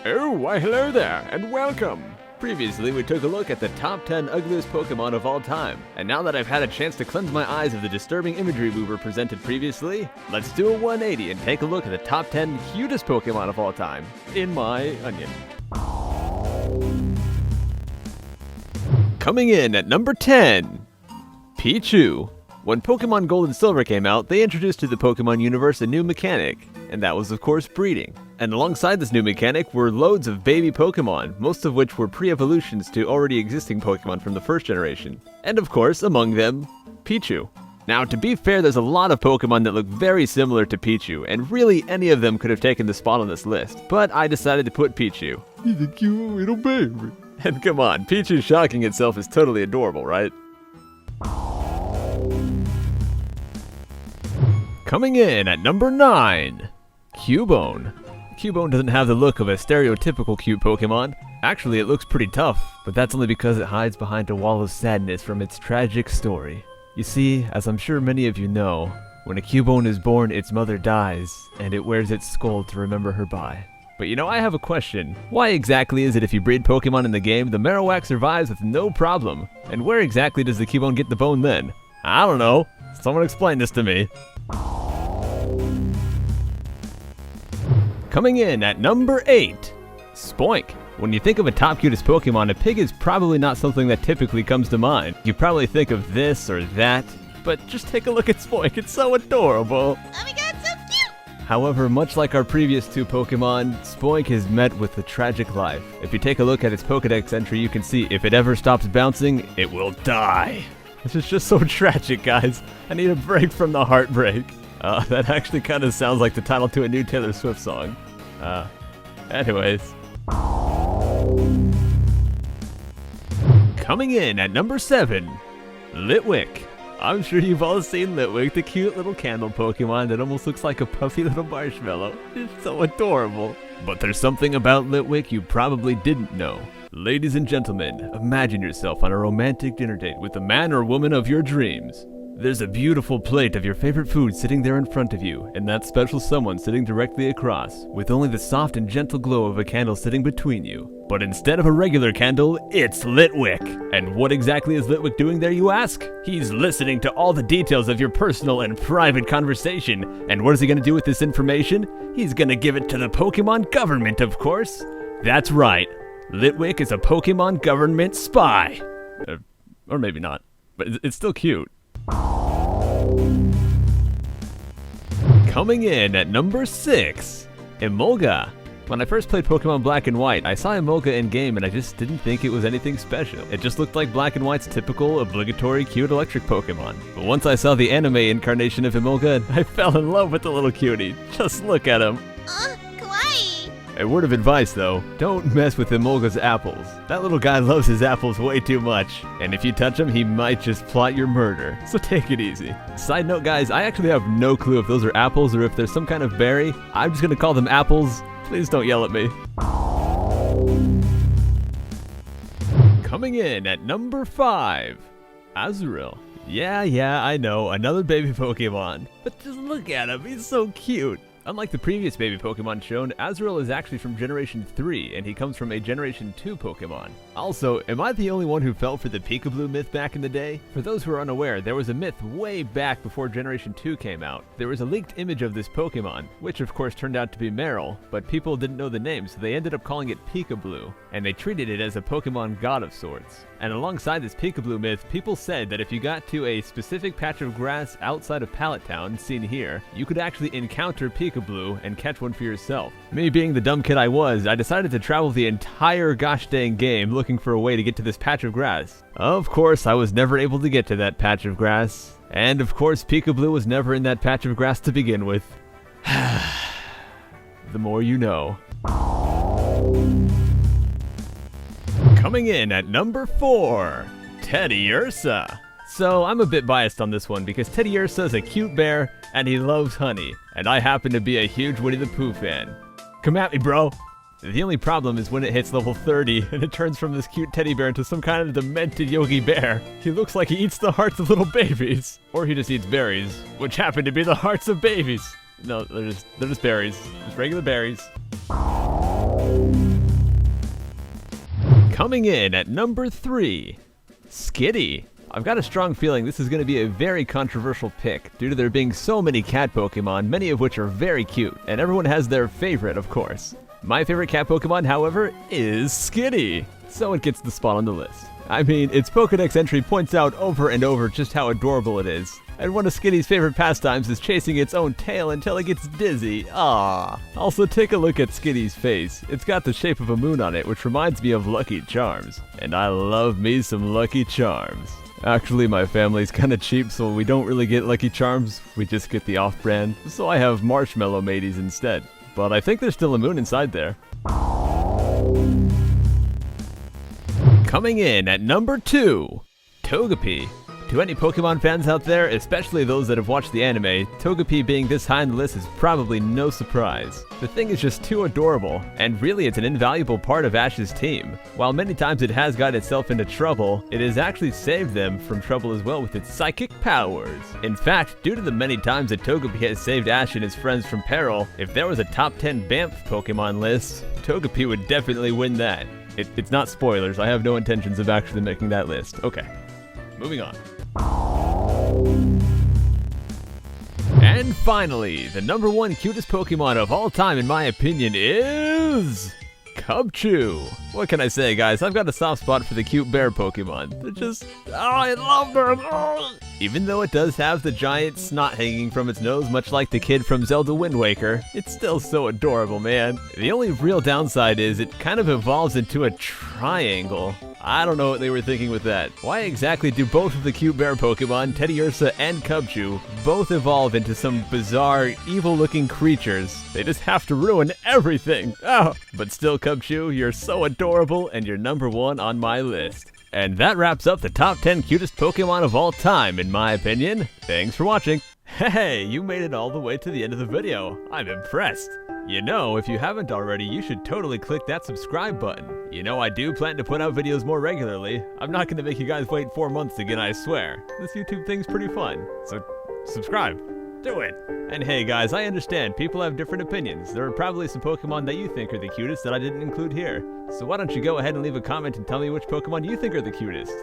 Oh, why hello there, and welcome! Previously, we took a look at the top 10 ugliest Pokemon of all time, and now that I've had a chance to cleanse my eyes of the disturbing imagery we were presented previously, let's do a 180 and take a look at the top 10 cutest Pokemon of all time, in my onion. Coming in at number 10, PICHU. When Pokemon Gold and Silver came out, they introduced to the Pokemon universe a new mechanic, and that was of course breeding. And alongside this new mechanic were loads of baby Pokemon, most of which were pre-evolutions to already existing Pokemon from the first generation. And of course, among them, PICHU. Now, to be fair, there's a lot of Pokemon that look very similar to PICHU, and really any of them could have taken the spot on this list, but I decided to put PICHU. He's a cute little baby. And come on, PICHU shocking itself is totally adorable, right? Coming in at number 9, CUBONE. CUBONE doesn't have the look of a stereotypical cute Pokemon. Actually, it looks pretty tough, but that's only because it hides behind a wall of sadness from its tragic story. You see, as I'm sure many of you know, when a CUBONE is born, its mother dies, and it wears its skull to remember her by. But you know, I have a question. Why exactly is it if you breed Pokemon in the game, the Marowak survives with no problem? And where exactly does the CUBONE get the bone then? I don't know. Someone explain this to me. Coming in at number 8, SPOINK. When you think of a top cutest Pokemon, a pig is probably not something that typically comes to mind. You probably think of this or that, but just take a look at SPOINK, it's so adorable. Oh my god, so cute! However, much like our previous two Pokemon, SPOINK is met with a tragic life. If you take a look at its Pokedex entry, you can see if it ever stops bouncing, it will die. This is just so tragic, guys. I need a break from the heartbreak. That actually kind of sounds like the title to a new Taylor Swift song. Anyways. Coming in at number 7, LITWICK. I'm sure you've all seen LITWICK, the cute little candle Pokemon that almost looks like a puffy little marshmallow. It's so adorable. But there's something about LITWICK you probably didn't know. Ladies and gentlemen, imagine yourself on a romantic dinner date with the man or woman of your dreams. There's a beautiful plate of your favorite food sitting there in front of you, and that special someone sitting directly across, with only the soft and gentle glow of a candle sitting between you. But instead of a regular candle, it's LITWICK. And what exactly is LITWICK doing there, you ask? He's listening to all the details of your personal and private conversation. And what is he going to do with this information? He's going to give it to the Pokemon government, of course. That's right. LITWICK is a Pokemon government spy. Or maybe not, but it's still cute. Coming in at number 6, EMOLGA. When I first played Pokemon Black and White, I saw EMOLGA in game and I just didn't think it was anything special. It just looked like Black and White's typical, obligatory, cute electric Pokemon. But once I saw the anime incarnation of EMOLGA, I fell in love with the little cutie. Just look at him. Kawaii! A word of advice though, don't mess with EMOLGA's apples. That little guy loves his apples way too much, and if you touch him, he might just plot your murder, so take it easy. Side note guys, I actually have no clue if those are apples or if they're some kind of berry. I'm just gonna call them apples. Please don't yell at me. Coming in at number 5, AZURILL. Yeah, I know, another baby Pokemon. But just look at him, he's so cute. Unlike the previous baby Pokemon shown, AZURILL is actually from Generation 3, and he comes from a Generation 2 Pokemon. Also, am I the only one who fell for the Peekaboo myth back in the day? For those who are unaware, there was a myth way back before Generation 2 came out. There was a leaked image of this Pokemon, which of course turned out to be Meryl, but people didn't know the name, so they ended up calling it Peekaboo, and they treated it as a Pokemon god of sorts. And alongside this Peekaboo myth, people said that if you got to a specific patch of grass outside of Pallet Town, seen here, you could actually encounter Peekaboo and catch one for yourself. Me being the dumb kid I was, I decided to travel the entire gosh dang game looking for a way to get to this patch of grass. Of course, I was never able to get to that patch of grass. And of course, Peekaboo was never in that patch of grass to begin with. The more you know. Coming in at number 4, TEDDIURSA. So I'm a bit biased on this one because TEDDIURSA is a cute bear and he loves honey, and I happen to be a huge Winnie the Pooh fan. Come at me, bro. The only problem is when it hits level 30 and it turns from this cute teddy bear into some kind of demented Yogi Bear. He looks like he eats the hearts of little babies. Or he just eats berries, which happen to be the hearts of babies. No, they're just berries. Just regular berries. Coming in at number 3, Skitty. I've got a strong feeling this is going to be a very controversial pick due to there being so many cat Pokemon, many of which are very cute, and everyone has their favorite, of course. My favorite cat Pokemon, however, is Skitty, so it gets the spot on the list. I mean, its Pokedex entry points out over and over just how adorable it is, and one of Skitty's favorite pastimes is chasing its own tail until it gets dizzy. Ah! Also, take a look at Skitty's face. It's got the shape of a moon on it, which reminds me of Lucky Charms, and I love me some Lucky Charms. Actually, my family's kinda cheap, so we don't really get Lucky Charms, we just get the off-brand, so I have Marshmallow Mateys instead. But I think there's still a moon inside there. Coming in at number 2, Togepi. To any Pokemon fans out there, especially those that have watched the anime, Togepi being this high on the list is probably no surprise. The thing is just too adorable, and really it's an invaluable part of Ash's team. While many times it has gotten itself into trouble, it has actually saved them from trouble as well with its psychic powers. In fact, due to the many times that Togepi has saved Ash and his friends from peril, if there was a top 10 BAMF Pokemon list, Togepi would definitely win that. It's not spoilers, I have no intentions of actually making that list. Okay, moving on. And finally, the number 1 cutest Pokemon of all time in my opinion is CUBCHOO. What can I say, guys? I've got a soft spot for the cute bear Pokemon. They're just, I love them! Oh. Even though it does have the giant snot hanging from its nose, much like the kid from Zelda Wind Waker, it's still so adorable, man. The only real downside is it kind of evolves into a triangle. I don't know what they were thinking with that. Why exactly do both of the cute bear Pokemon, TEDDIURSA and CUBCHOO, both evolve into some bizarre, evil-looking creatures? They just have to ruin everything! Oh! But still, CUBCHOO, you're so adorable and you're number 1 on my list. And that wraps up the top 10 cutest Pokemon of all time, in my opinion. Thanks for watching. Hey, you made it all the way to the end of the video. I'm impressed. You know, if you haven't already, you should totally click that subscribe button. You know, I do plan to put out videos more regularly. I'm not going to make you guys wait 4 months again, I swear. This YouTube thing's pretty fun. So, subscribe. Do it. And hey guys, I understand, people have different opinions. There are probably some Pokemon that you think are the cutest that I didn't include here. So why don't you go ahead and leave a comment and tell me which Pokemon you think are the cutest.